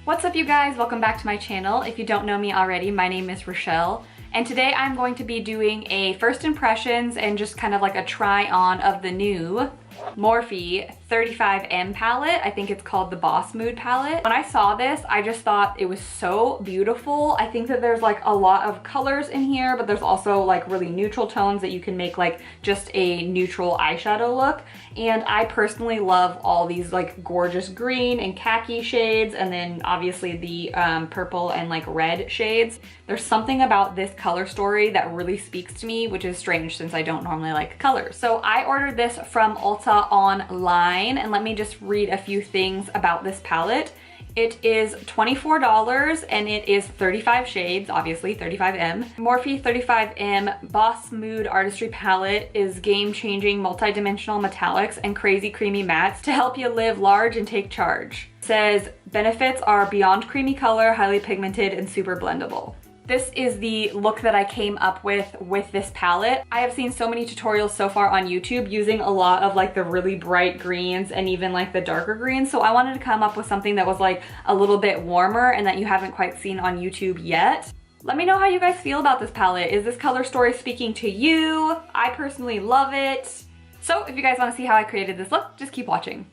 What's up, you guys? Welcome back to my channel. If you don't know me already, my name is Rochelle, and today I'm going to be doing a first impressions and just kind of like a try on of the new Morphe 35M palette. I think it's called the Boss Mood palette. When I saw this, I just thought it was so beautiful. I think that there's like a lot of colors in here, but there's also like really neutral tones that you can make like just a neutral eyeshadow look. And I personally love all these like gorgeous green and khaki shades, and then obviously the purple and like red shades. There's something about this color story that really speaks to me, which is strange since I don't normally like colors. So I ordered this from Ulta online, and let me just read a few things about this palette. It is $24 and it is 35 shades, obviously 35M. Morphe 35M Boss Mood Artistry Palette is game-changing multi-dimensional metallics and crazy creamy mattes to help you live large and take charge. It says benefits are beyond creamy color, highly pigmented, and super blendable. This is the look that I came up with this palette. I have seen so many tutorials so far on YouTube using a lot of like the really bright greens and even like the darker greens. So I wanted to come up with something that was like a little bit warmer and that you haven't quite seen on YouTube yet. Let me know how you guys feel about this palette. Is this color story speaking to you? I personally love it. So if you guys want to see how I created this look, just keep watching.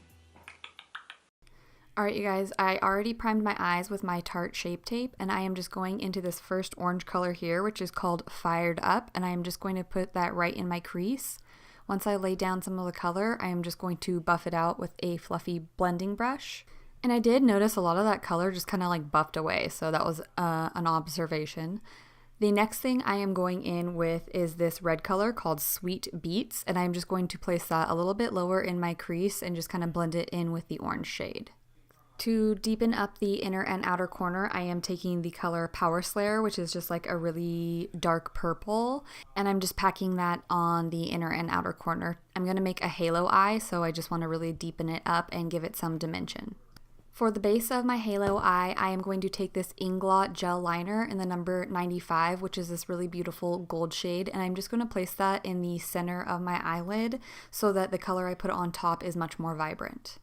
Alright, you guys, I already primed my eyes with my Tarte Shape Tape, and I am just going into this first orange color here, which is called Fired Up, and I am just going to put that right in my crease. Once I lay down some of the color, I am just going to buff it out with a fluffy blending brush. And I did notice a lot of that color just kind of like buffed away, so that was an observation. The next thing I am going in with is this red color called Sweet Beets, and I'm just going to place that a little bit lower in my crease and just kind of blend it in with the orange shade. To deepen up the inner and outer corner, I am taking the color Power Slayer, which is just like a really dark purple, and I'm just packing that on the inner and outer corner. I'm going to make a halo eye, so I just want to really deepen it up and give it some dimension. For the base of my halo eye, I am going to take this Inglot gel liner in the number 95, which is this really beautiful gold shade, and I'm just going to place that in the center of my eyelid so that the color I put on top is much more vibrant.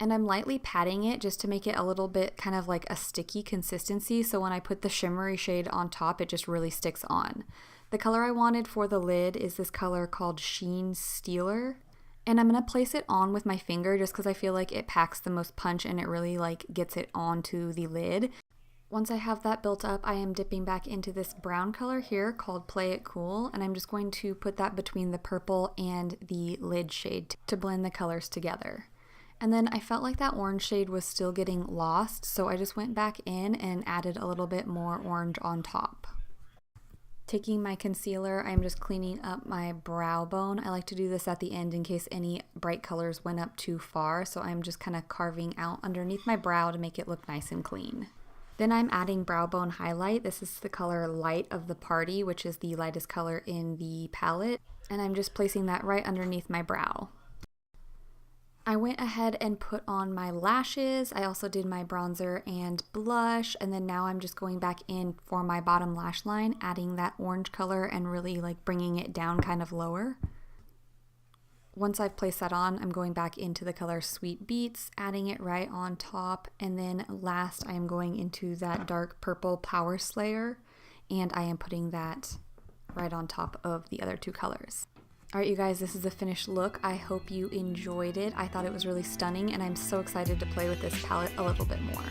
And I'm lightly patting it just to make it a little bit kind of like a sticky consistency, so when I put the shimmery shade on top, it just really sticks on. The color I wanted for the lid is this color called Sheen Stealer, and I'm going to place it on with my finger just because I feel like it packs the most punch and it really like gets it onto the lid. Once I have that built up, I am dipping back into this brown color here called Play It Cool, and I'm just going to put that between the purple and the lid shade to blend the colors together. And then I felt like that orange shade was still getting lost, so I just went back in and added a little bit more orange on top. Taking my concealer, I'm just cleaning up my brow bone. I like to do this at the end in case any bright colors went up too far, so I'm just kind of carving out underneath my brow to make it look nice and clean. Then I'm adding brow bone highlight. This is the color Light of the Party, which is the lightest color in the palette, and I'm just placing that right underneath my brow. I went ahead and put on my lashes. I also did my bronzer and blush, and then now I'm just going back in for my bottom lash line, adding that orange color and really like bringing it down kind of lower. Once I've placed that on, I'm going back into the color Sweet Beets, adding it right on top, and then last I am going into that dark purple Power Slayer, and I am putting that right on top of the other two colors. Alright, you guys, this is the finished look. I hope you enjoyed it. I thought it was really stunning, and I'm so excited to play with this palette a little bit more.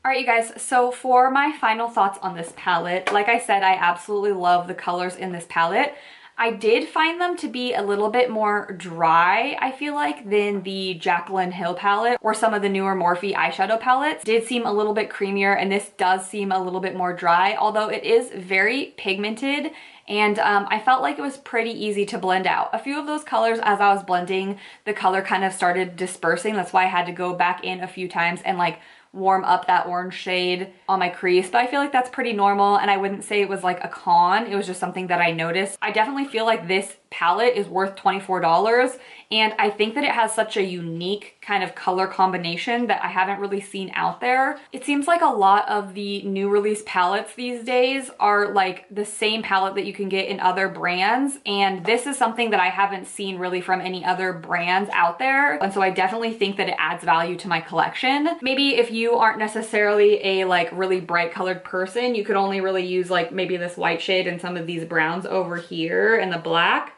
Alright, you guys, so for my final thoughts on this palette, like I said, I absolutely love the colors in this palette. I did find them to be a little bit more dry, I feel like, than the Jaclyn Hill palette or some of the newer Morphe eyeshadow palettes. Did seem a little bit creamier, and this does seem a little bit more dry, although it is very pigmented, and I felt like it was pretty easy to blend out. A few of those colors, as I was blending, the color kind of started dispersing. That's why I had to go back in a few times and like warm up that orange shade on my crease, but I feel like that's pretty normal, and I wouldn't say it was like a con. It was just something that I noticed. I definitely feel like this palette is worth $24, and I think that it has such a unique kind of color combination that I haven't really seen out there. It seems like a lot of the new release palettes these days are like the same palette that you can get in other brands, and this is something that I haven't seen really from any other brands out there, and so I definitely think that it adds value to my collection. Maybe if you aren't necessarily a like really bright colored person, you could only really use like maybe this white shade and some of these browns over here and the black.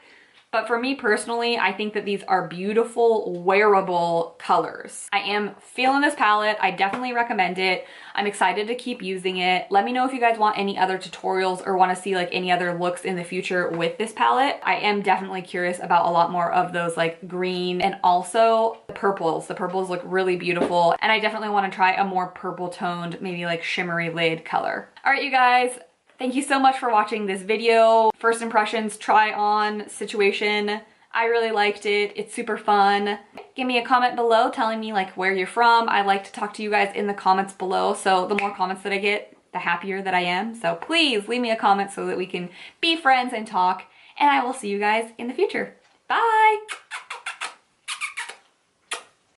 But for me personally, I think that these are beautiful, wearable colors. I am feeling this palette. I definitely recommend it. I'm excited to keep using it. Let me know if you guys want any other tutorials or want to see like any other looks in the future with this palette. I am definitely curious about a lot more of those like green and also the purples. The purples look really beautiful, and I definitely want to try a more purple toned, maybe like shimmery lid color. All right, you guys. Thank you so much for watching this video. First impressions try on situation. I really liked it. It's super fun. Give me a comment below telling me like where you're from. I like to talk to you guys in the comments below. So the more comments that I get, the happier that I am. So please leave me a comment so that we can be friends and talk. And I will see you guys in the future. Bye.